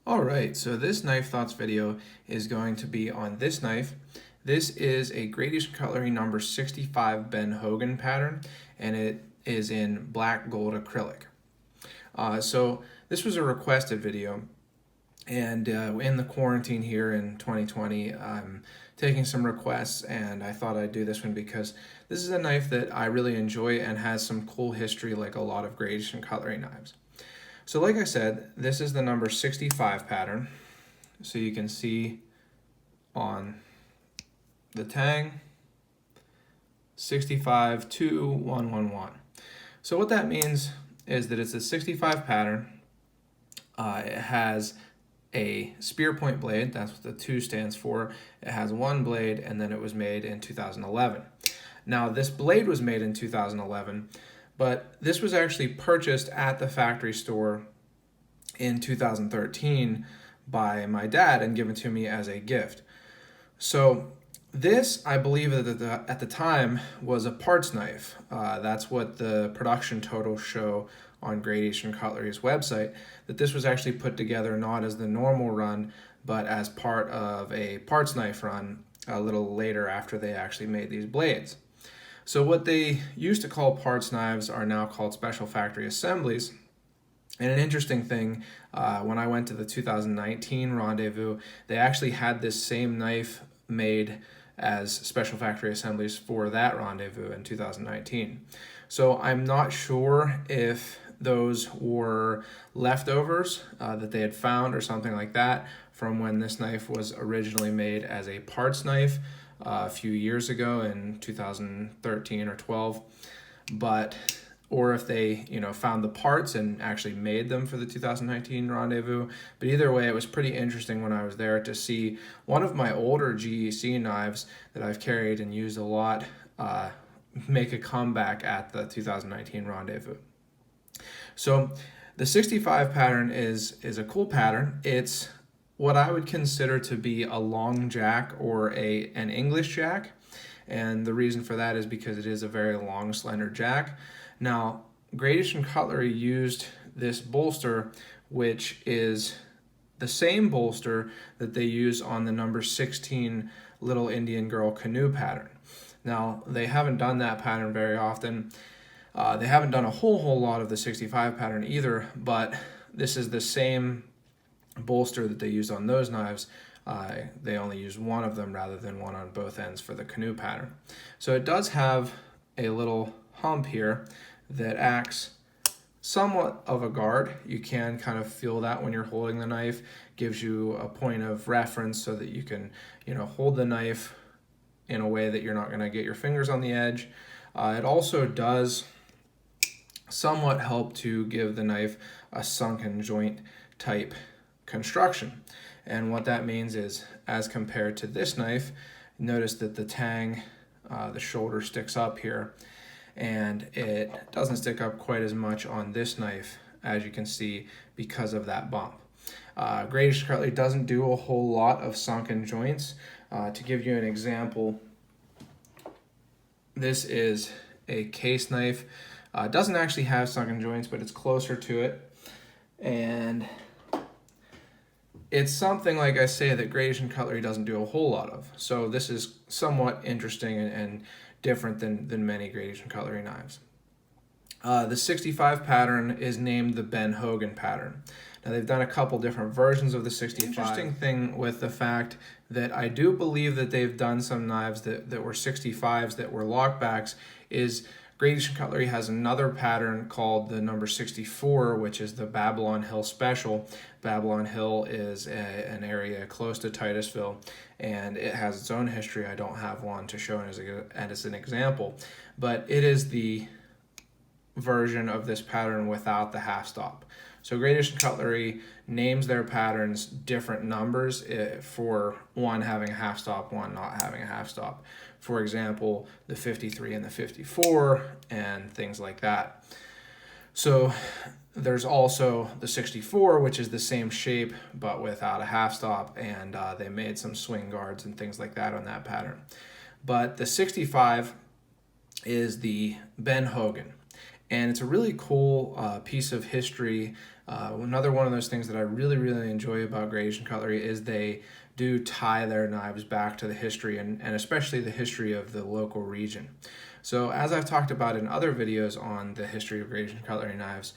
Alright, so this knife thoughts video is going to be on this knife. This is a Gradius Cutlery number 65 Ben Hogan pattern, and it is in black gold acrylic. So this was a requested video, and in the quarantine here in 2020, I'm taking some requests, and I thought I'd do this one because this is a knife that I really enjoy and has some cool history like a lot of Gradius Cutlery knives. So like I said, this is the number 65 pattern. So you can see on the tang, 652111. So what that means is that it's a 65 pattern. It has a spear point blade, that's what the 2 stands for. It has one blade, and then it was made in 2011. Now this blade was made in 2011, but this was actually purchased at the factory store in 2013 by my dad and given to me as a gift. So this, I believe at the time, was a parts knife. That's what the production totals show on Gradius Cutlery's website, that this was actually put together not as the normal run, but as part of a parts knife run a little later after they actually made these blades. So what they used to call parts knives are now called special factory assemblies. And an interesting thing, when I went to the 2019 rendezvous, they actually had this same knife made as special factory assemblies for that rendezvous in 2019. So I'm not sure if those were leftovers that they had found or something like that from when this knife was originally made as a parts knife a few years ago in 2013 or 12, or if they, found the parts and actually made them for the 2019 rendezvous. But either way, it was pretty interesting when I was there to see one of my older GEC knives that I've carried and used a lot make a comeback at the 2019 rendezvous. So the 65 pattern is a cool pattern. It's what I would consider to be a long jack or an English jack. And the reason for that is because it is a very long, slender jack. Now, Gradius Cutlery used this bolster, which is the same bolster that they use on the number 16 Little Indian Girl canoe pattern. Now, they haven't done that pattern very often. They haven't done a whole lot of the 65 pattern either, but this is the same bolster that they used on those knives. They only use one of them rather than one on both ends for the canoe pattern. So it does have a little hump here that acts somewhat of a guard. You can kind of feel that when you're holding the knife. Gives you a point of reference so that you can, hold the knife in a way that you're not going to get your fingers on the edge. It also does somewhat help to give the knife a sunken joint type construction. And what that means is, as compared to this knife, notice that the tang, the shoulder sticks up here, and it doesn't stick up quite as much on this knife, as you can see, because of that bump. Gradius Cutlery doesn't do a whole lot of sunken joints. To give you an example, this is a case knife. It doesn't actually have sunken joints, but it's closer to it. And it's something, like I say, that Gradius Cutlery doesn't do a whole lot of. So this is somewhat interesting and different than many Gradius Cutlery knives. The 65 pattern is named the Ben Hogan pattern. Now they've done a couple different versions of the 65. Interesting thing with the fact that I do believe that they've done some knives that were 65s that were lockbacks is Gradius Cutlery has another pattern called the number 64, which is the Babylon Hill Special. Babylon Hill is an area close to Titusville, and it has its own history. I don't have one to show as an example, but it is the version of this pattern without the half stop. So Gradius Cutlery names their patterns different numbers for one having a half stop, one not having a half stop. For example, the 53 and the 54 and things like that. So there's also the 64, which is the same shape but without a half stop, and they made some swing guards and things like that on that pattern. But the 65 is the Ben Hogan. And it's a really cool piece of history Another one of those things that I really, really enjoy about Great Asian Cutlery is they do tie their knives back to the history and especially the history of the local region. So as I've talked about in other videos on the history of Great Asian Cutlery knives,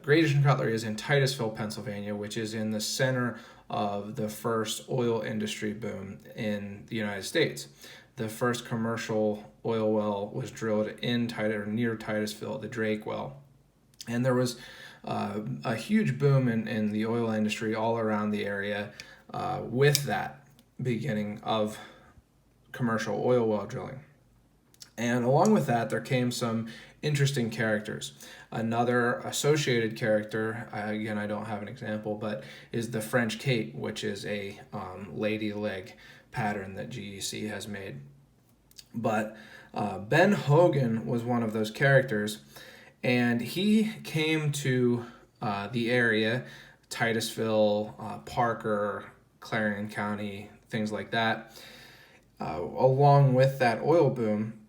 Great Asian Cutlery is in Titusville, Pennsylvania, which is in the center of the first oil industry boom in the United States. The first commercial oil well was drilled in near Titusville, the Drake well. And there was a huge boom in the oil industry all around the area with that beginning of commercial oil well drilling. And along with that, there came some interesting characters. Another associated character, again, I don't have an example, but is the French Kate, which is a lady leg pattern that GEC has made. But Ben Hogan was one of those characters, and he came to the area, Titusville, Parker, Clarion County, things like that, along with that oil boom,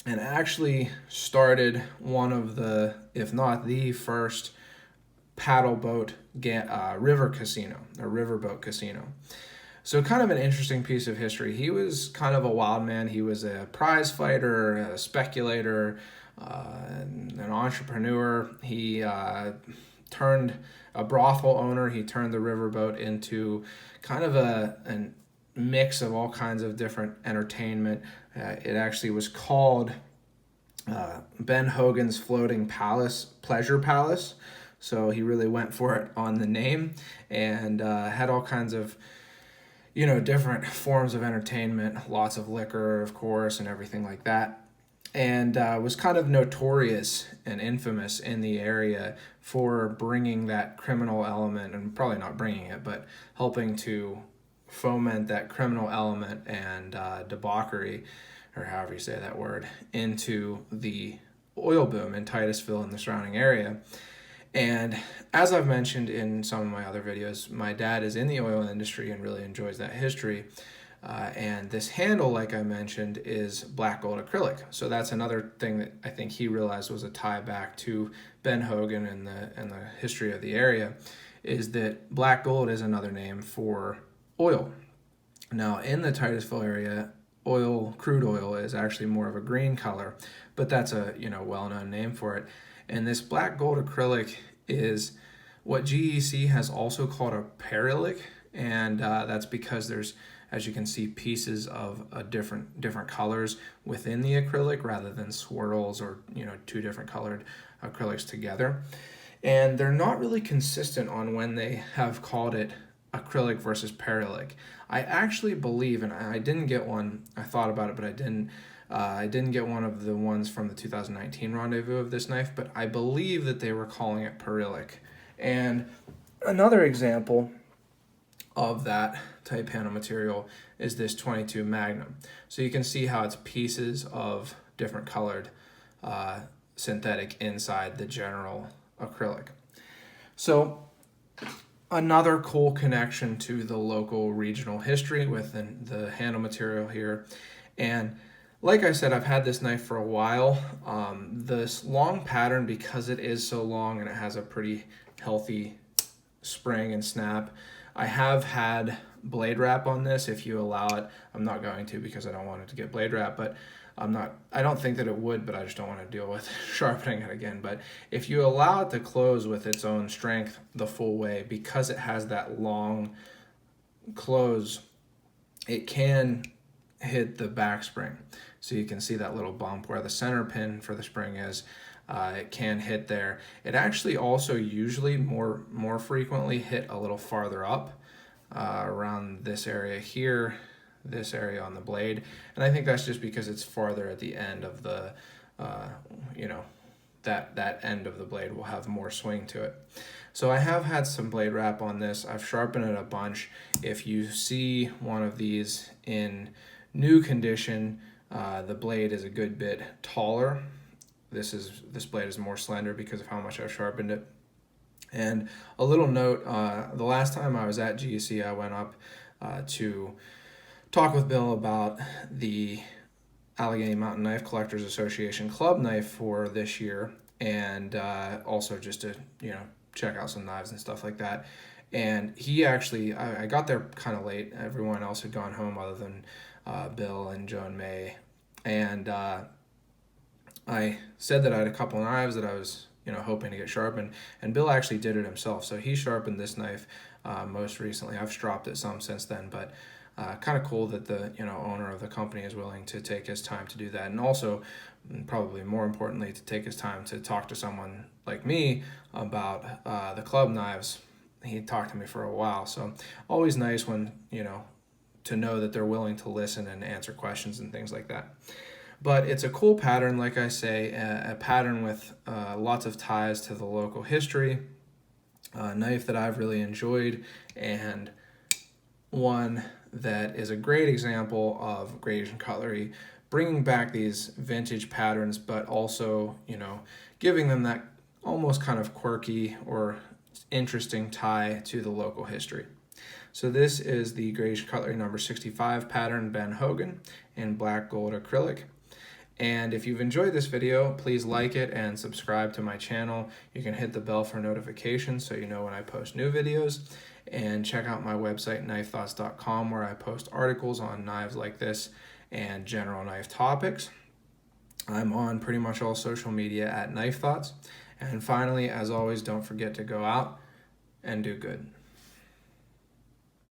and actually started one of the, if not the first, paddle boat river casino, or riverboat casino. So kind of an interesting piece of history. He was kind of a wild man. He was a prize fighter, a speculator, an entrepreneur. He turned a brothel owner. He turned the riverboat into kind of a mix of all kinds of different entertainment. It actually was called Ben Hogan's Floating Pleasure Palace. So he really went for it on the name and had all kinds of, different forms of entertainment, lots of liquor, of course, and everything like that. And was kind of notorious and infamous in the area for bringing that criminal element, and probably not bringing it, but helping to foment that criminal element and debauchery, or however you say that word, into the oil boom in Titusville and the surrounding area. And as I've mentioned in some of my other videos, my dad is in the oil industry and really enjoys that history. And this handle, like I mentioned, is black gold acrylic. So that's another thing that I think he realized was a tie back to Ben Hogan and the history of the area, is that black gold is another name for oil. Now, in the Titusville area, crude oil is actually more of a green color, but that's a well-known name for it. And this black gold acrylic is what GEC has also called a Acrylic, and that's because there's, as you can see, pieces of different colors within the acrylic rather than swirls or two different colored acrylics together. And they're not really consistent on when they have called it acrylic versus Acrylic. I actually believe, and I didn't get one, I thought about it, but I didn't get one of the ones from the 2019 rendezvous of this knife, but I believe that they were calling it Acrylic. And another example of that type handle material is this 22 Magnum. So you can see how it's pieces of different colored synthetic inside the general acrylic. So another cool connection to the local regional history within the handle material here. And like I said, I've had this knife for a while. This long pattern, because it is so long and it has a pretty healthy spring and snap, I have had blade wrap on this if you allow it. I'm not going to because I don't want it to get blade wrap, but I don't think that it would, but I just don't want to deal with sharpening it again. But if you allow it to close with its own strength the full way, because it has that long close, it can hit the back spring. So you can see that little bump where the center pin for the spring is. It can hit there. It actually also usually more frequently hit a little farther up around this area here, this area on the blade, and I think that's just because it's farther at the end of the that end of the blade will have more swing to it. So I have had some blade wrap on this. I've sharpened it a bunch. If you see one of these in new condition, the blade is a good bit taller. This blade is more slender because of how much I've sharpened it. And a little note, the last time I was at GEC, I went up to talk with Bill about the Allegheny Mountain Knife Collectors Association club knife for this year, and also just to check out some knives and stuff like that. And he actually, I got there kind of late. Everyone else had gone home other than Bill and Joe and May. And I said that I had a couple of knives that I was, hoping to get sharpened. And Bill actually did it himself. So he sharpened this knife most recently. I've stropped it some since then, but kind of cool that the owner of the company is willing to take his time to do that, and also probably more importantly to take his time to talk to someone like me about the club knives. He talked to me for a while, so always nice when to know that they're willing to listen and answer questions and things like that. But it's a cool pattern, like I say, a pattern with lots of ties to the local history, a knife that I've really enjoyed, and one that is a great example of Great Asian Cutlery bringing back these vintage patterns, but also, giving them that almost kind of quirky or interesting tie to the local history. So this is the Great Asian Cutlery number 65 pattern, Ben Hogan, in black gold acrylic. And if you've enjoyed this video, please like it and subscribe to my channel. You can hit the bell for notifications so you know when I post new videos. And check out my website, knifethoughts.com, where I post articles on knives like this and general knife topics. I'm on pretty much all social media at Knife Thoughts. And finally, as always, don't forget to go out and do good.